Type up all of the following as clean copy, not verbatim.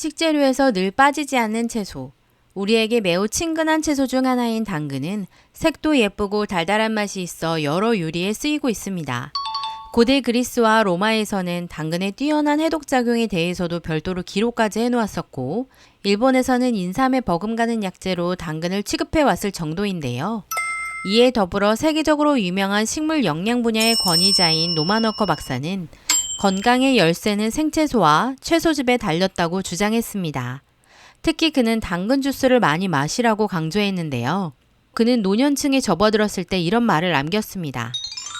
식재료에서 늘 빠지지 않는 채소. 우리에게 매우 친근한 채소 중 하나인 당근은 색도 예쁘고 달달한 맛이 있어 여러 요리에 쓰이고 있습니다. 고대 그리스와 로마에서는 당근의 뛰어난 해독작용에 대해서도 별도로 기록까지 해놓았었고, 일본에서는 인삼에 버금가는 약재로 당근을 취급해왔을 정도인데요. 이에 더불어 세계적으로 유명한 식물 영양 분야의 권위자인 노마너커 박사는 건강의 열쇠는 생채소와 채소즙에 달렸다고 주장했습니다. 특히 그는 당근 주스를 많이 마시라고 강조했는데요. 그는 노년층에 접어들었을 때 이런 말을 남겼습니다.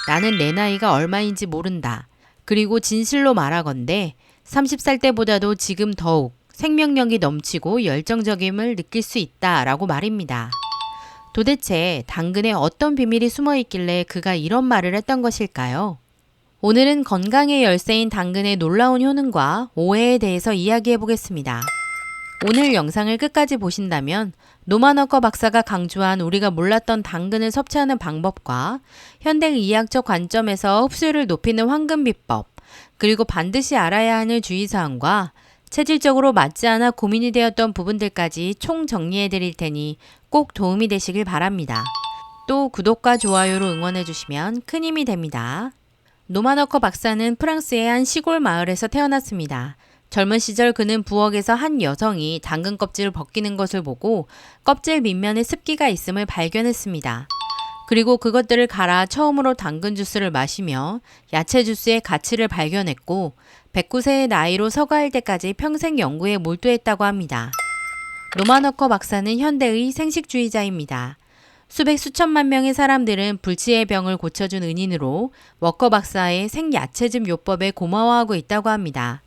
나는 내 나이가 얼마인지 모른다. 그리고 진실로 말하건대 30살 때보다도 지금 더욱 생명력이 넘치고 열정적임을 느낄 수 있다라고 말입니다. 도대체 당근에 어떤 비밀이 숨어 있길래 그가 이런 말을 했던 것일까요? 오늘은 건강의 열쇠인 당근의 놀라운 효능과 오해에 대해서 이야기해 보겠습니다. 오늘 영상을 끝까지 보신다면 노마너커 박사가 강조한 우리가 몰랐던 당근을 섭취하는 방법과 현대의학적 관점에서 흡수율을 높이는 황금 비법, 그리고 반드시 알아야 하는 주의사항과 체질적으로 맞지 않아 고민이 되었던 부분들까지 총 정리해 드릴 테니 꼭 도움이 되시길 바랍니다. 또 구독과 좋아요로 응원해 주시면 큰 힘이 됩니다. 노마너커 박사는 프랑스의 한 시골 마을에서 태어났습니다. 젊은 시절 그는 부엌에서 한 여성이 당근 껍질을 벗기는 것을 보고 껍질 밑면에 습기가 있음을 발견했습니다. 그리고 그것들을 갈아 처음으로 당근 주스를 마시며 야채 주스의 가치를 발견했고 109세의 나이로 서거할 때까지 평생 연구에 몰두했다고 합니다. 노마너커 박사는 현대의 생식주의자입니다. 수백 수천만 명의 사람들은 불치의 병을 고쳐준 은인으로 워커 박사의 생야채즙 요법에 고마워하고 있다고 합니다.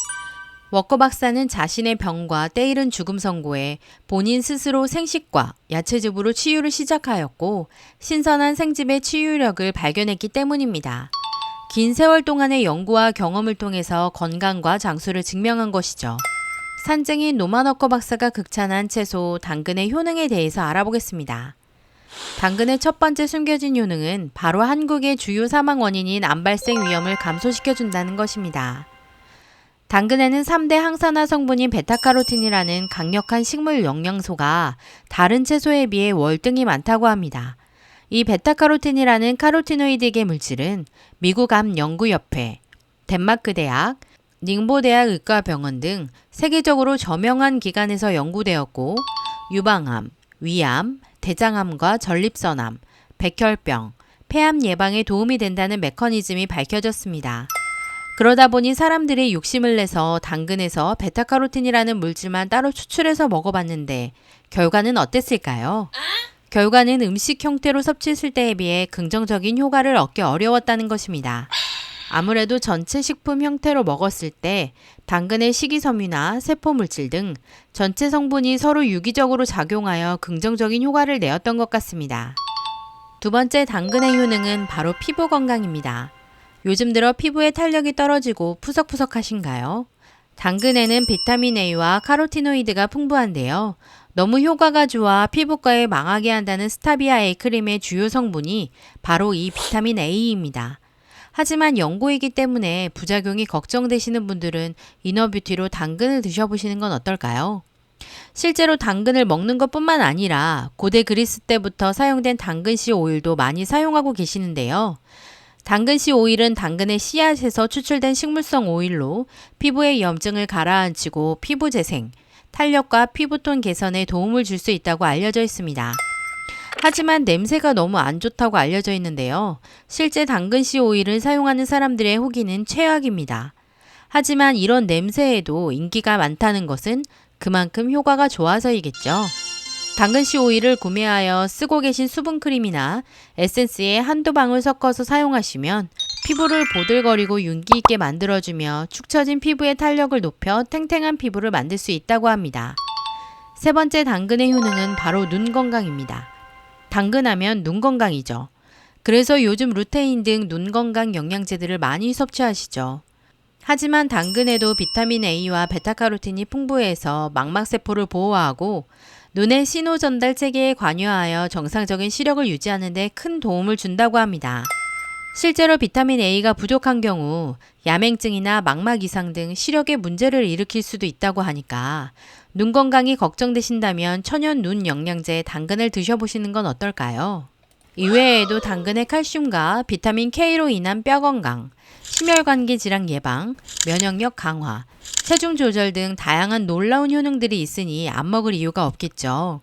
워커 박사는 자신의 병과 때이른 죽음 선고에 본인 스스로 생식과 야채즙으로 치유를 시작하였고 신선한 생즙의 치유력을 발견했기 때문입니다. 긴 세월 동안의 연구와 경험을 통해서 건강과 장수를 증명한 것이죠. 산증인 노마너커 박사가 극찬한 채소 당근의 효능에 대해서 알아보겠습니다. 당근의 첫 번째 숨겨진 효능은 바로 한국의 주요 사망 원인인 암 발생 위험을 감소시켜준다는 것입니다. 당근에는 3대 항산화 성분인 베타카로틴이라는 강력한 식물 영양소가 다른 채소에 비해 월등히 많다고 합니다. 이 베타카로틴이라는 카로티노이드계 물질은 미국 암 연구협회, 덴마크 대학, 닝보 대학 의과병원 등 세계적으로 저명한 기관에서 연구되었고 유방암, 위암, 대장암과 전립선암, 백혈병, 폐암 예방에 도움이 된다는 메커니즘이 밝혀졌습니다. 그러다 보니 사람들이 욕심을 내서 당근에서 베타카로틴이라는 물질만 따로 추출해서 먹어봤는데 결과는 어땠을까요? 결과는 음식 형태로 섭취했을 때에 비해 긍정적인 효과를 얻기 어려웠다는 것입니다. 아무래도 전체 식품 형태로 먹었을 때 당근의 식이섬유나 세포물질 등 전체 성분이 서로 유기적으로 작용하여 긍정적인 효과를 내었던 것 같습니다. 두 번째 당근의 효능은 바로 피부 건강입니다. 요즘 들어 피부의 탄력이 떨어지고 푸석푸석하신가요? 당근에는 비타민 A와 카로티노이드가 풍부한데요. 너무 효과가 좋아 피부과에 망하게 한다는 스타비아 A 크림의 주요 성분이 바로 이 비타민 A입니다. 하지만 연고이기 때문에 부작용이 걱정되시는 분들은 이너뷰티로 당근을 드셔보시는 건 어떨까요? 실제로 당근을 먹는 것뿐만 아니라 고대 그리스 때부터 사용된 당근씨 오일도 많이 사용하고 계시는데요. 당근씨 오일은 당근의 씨앗에서 추출된 식물성 오일로 피부의 염증을 가라앉히고 피부 재생, 탄력과 피부톤 개선에 도움을 줄 수 있다고 알려져 있습니다. 하지만 냄새가 너무 안 좋다고 알려져 있는데요. 실제 당근씨 오일을 사용하는 사람들의 후기는 최악입니다. 하지만 이런 냄새에도 인기가 많다는 것은 그만큼 효과가 좋아서이겠죠. 당근씨 오일을 구매하여 쓰고 계신 수분크림이나 에센스에 한두 방울 섞어서 사용하시면 피부를 보들거리고 윤기 있게 만들어주며 축 처진 피부의 탄력을 높여 탱탱한 피부를 만들 수 있다고 합니다. 세 번째 당근의 효능은 바로 눈 건강입니다. 당근하면 눈 건강이죠. 그래서 요즘 루테인 등 눈 건강 영양제들을 많이 섭취하시죠. 하지만 당근에도 비타민 A와 베타카로틴이 풍부해서 망막세포를 보호하고 눈의 신호 전달 체계에 관여하여 정상적인 시력을 유지하는 데 큰 도움을 준다고 합니다. 실제로 비타민 A가 부족한 경우 야맹증이나 망막 이상 등 시력에 문제를 일으킬 수도 있다고 하니까 눈 건강이 걱정되신다면 천연 눈 영양제 당근을 드셔보시는 건 어떨까요? 이외에도 당근의 칼슘과 비타민 K로 인한 뼈 건강, 심혈관계 질환 예방, 면역력 강화, 체중 조절 등 다양한 놀라운 효능들이 있으니 안 먹을 이유가 없겠죠.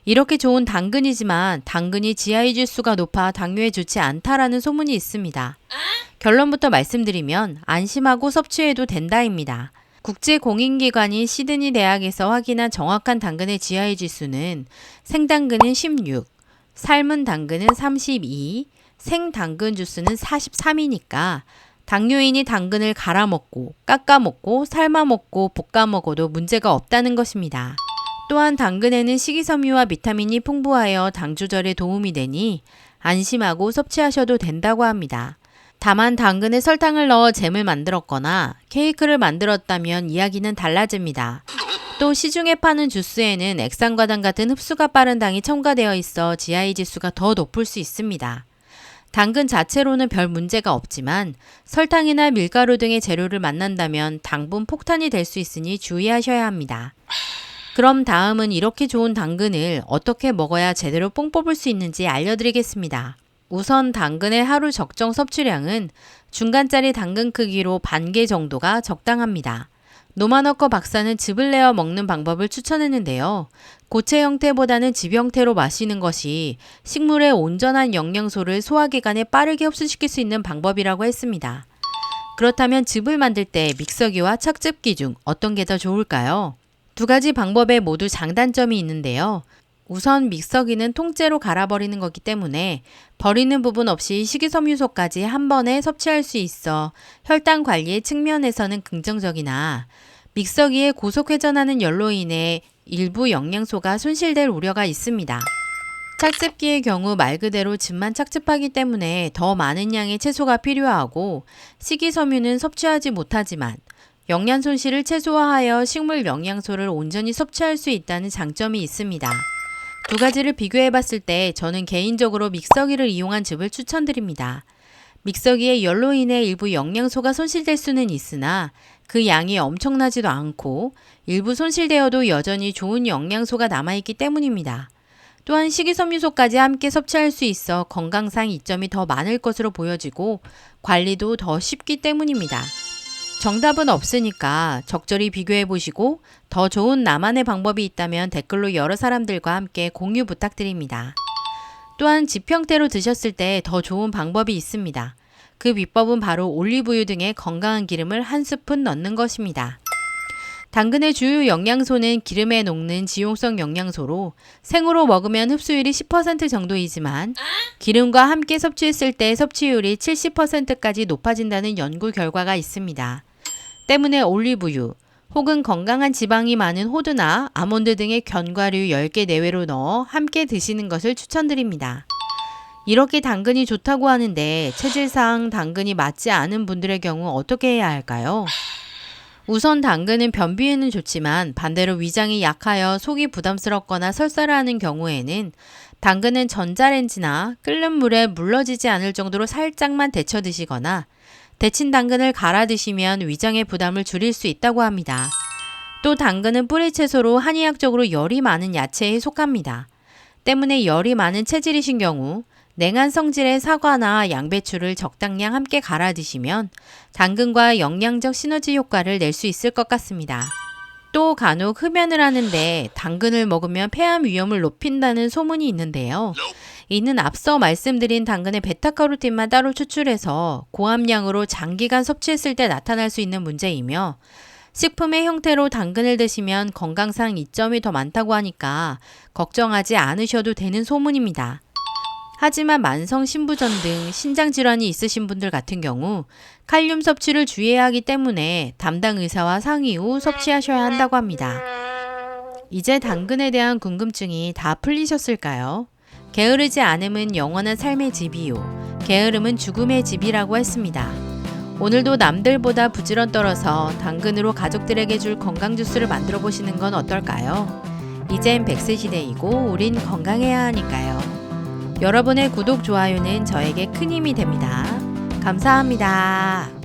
이렇게 좋은 당근이지만 당근이 GI 지수가 높아 당뇨에 좋지 않다라는 소문이 있습니다. 결론부터 말씀드리면 안심하고 섭취해도 된다입니다. 국제공인기관인 시드니 대학에서 확인한 정확한 당근의 GI 지수는 생당근은 16, 삶은 당근은 32, 생당근 주스는 43이니까 당뇨인이 당근을 갈아 먹고 깎아 먹고 삶아 먹고 볶아 먹어도 문제가 없다는 것입니다. 또한 당근에는 식이섬유와 비타민이 풍부하여 당 조절에 도움이 되니 안심하고 섭취하셔도 된다고 합니다. 다만 당근에 설탕을 넣어 잼을 만들었거나 케이크를 만들었다면 이야기는 달라집니다. 또 시중에 파는 주스에는 액상과당 같은 흡수가 빠른 당이 첨가되어 있어 GI 지수가 더 높을 수 있습니다. 당근 자체로는 별 문제가 없지만 설탕이나 밀가루 등의 재료를 만난다면 당분 폭탄이 될 수 있으니 주의하셔야 합니다. 그럼 다음은 이렇게 좋은 당근을 어떻게 먹어야 제대로 뽕 뽑을 수 있는지 알려드리겠습니다. 우선 당근의 하루 적정 섭취량은 중간짜리 당근 크기로 반 개 정도가 적당합니다. 노마너커 박사는 즙을 내어 먹는 방법을 추천했는데요. 고체 형태보다는 즙 형태로 마시는 것이 식물의 온전한 영양소를 소화기관에 빠르게 흡수시킬 수 있는 방법이라고 했습니다. 그렇다면 즙을 만들 때 믹서기와 착즙기 중 어떤 게 더 좋을까요? 두 가지 방법에 모두 장단점이 있는데요. 우선 믹서기는 통째로 갈아버리는 거기 때문에 버리는 부분 없이 식이섬유소까지 한 번에 섭취할 수 있어 혈당 관리의 측면에서는 긍정적이나 믹서기에 고속 회전하는 열로 인해 일부 영양소가 손실될 우려가 있습니다. 착즙기의 경우 말 그대로 즙만 착즙하기 때문에 더 많은 양의 채소가 필요하고 식이섬유는 섭취하지 못하지만 영양 손실을 최소화하여 식물 영양소를 온전히 섭취할 수 있다는 장점이 있습니다. 두 가지를 비교해 봤을 때 저는 개인적으로 믹서기를 이용한 즙을 추천드립니다. 믹서기의 열로 인해 일부 영양소가 손실될 수는 있으나 그 양이 엄청나지도 않고 일부 손실되어도 여전히 좋은 영양소가 남아있기 때문입니다. 또한 식이섬유소까지 함께 섭취할 수 있어 건강상 이점이 더 많을 것으로 보여지고 관리도 더 쉽기 때문입니다. 정답은 없으니까 적절히 비교해 보시고 더 좋은 나만의 방법이 있다면 댓글로 여러 사람들과 함께 공유 부탁드립니다. 또한 즙 형태로 드셨을 때 더 좋은 방법이 있습니다. 그 비법은 바로 올리브유 등의 건강한 기름을 한 스푼 넣는 것입니다. 당근의 주요 영양소는 기름에 녹는 지용성 영양소로 생으로 먹으면 흡수율이 10% 정도이지만 기름과 함께 섭취했을 때 섭취율이 70%까지 높아진다는 연구 결과가 있습니다. 때문에 올리브유 혹은 건강한 지방이 많은 호두나 아몬드 등의 견과류 10개 내외로 넣어 함께 드시는 것을 추천드립니다. 이렇게 당근이 좋다고 하는데 체질상 당근이 맞지 않은 분들의 경우 어떻게 해야 할까요? 우선 당근은 변비에는 좋지만 반대로 위장이 약하여 속이 부담스럽거나 설사를 하는 경우에는 당근은 전자레인지나 끓는 물에 물러지지 않을 정도로 살짝만 데쳐 드시거나 데친 당근을 갈아 드시면 위장의 부담을 줄일 수 있다고 합니다. 또 당근은 뿌리채소로 한의학적으로 열이 많은 야채에 속합니다. 때문에 열이 많은 체질이신 경우 냉한 성질의 사과나 양배추를 적당량 함께 갈아 드시면 당근과 영양적 시너지 효과를 낼 수 있을 것 같습니다. 또 간혹 흡연을 하는데 당근을 먹으면 폐암 위험을 높인다는 소문이 있는데요. 이는 앞서 말씀드린 당근의 베타카로틴만 따로 추출해서 고함량으로 장기간 섭취했을 때 나타날 수 있는 문제이며 식품의 형태로 당근을 드시면 건강상 이점이 더 많다고 하니까 걱정하지 않으셔도 되는 소문입니다. 하지만 만성 신부전 등 신장질환이 있으신 분들 같은 경우 칼륨 섭취를 주의해야 하기 때문에 담당 의사와 상의 후 섭취하셔야 한다고 합니다. 이제 당근에 대한 궁금증이 다 풀리셨을까요? 게으르지 않음은 영원한 삶의 집이요. 게으름은 죽음의 집이라고 했습니다. 오늘도 남들보다 부지런 떨어서 당근으로 가족들에게 줄 건강 주스를 만들어 보시는 건 어떨까요? 이젠 100세 시대이고 우린 건강해야 하니까요. 여러분의 구독, 좋아요는 저에게 큰 힘이 됩니다. 감사합니다.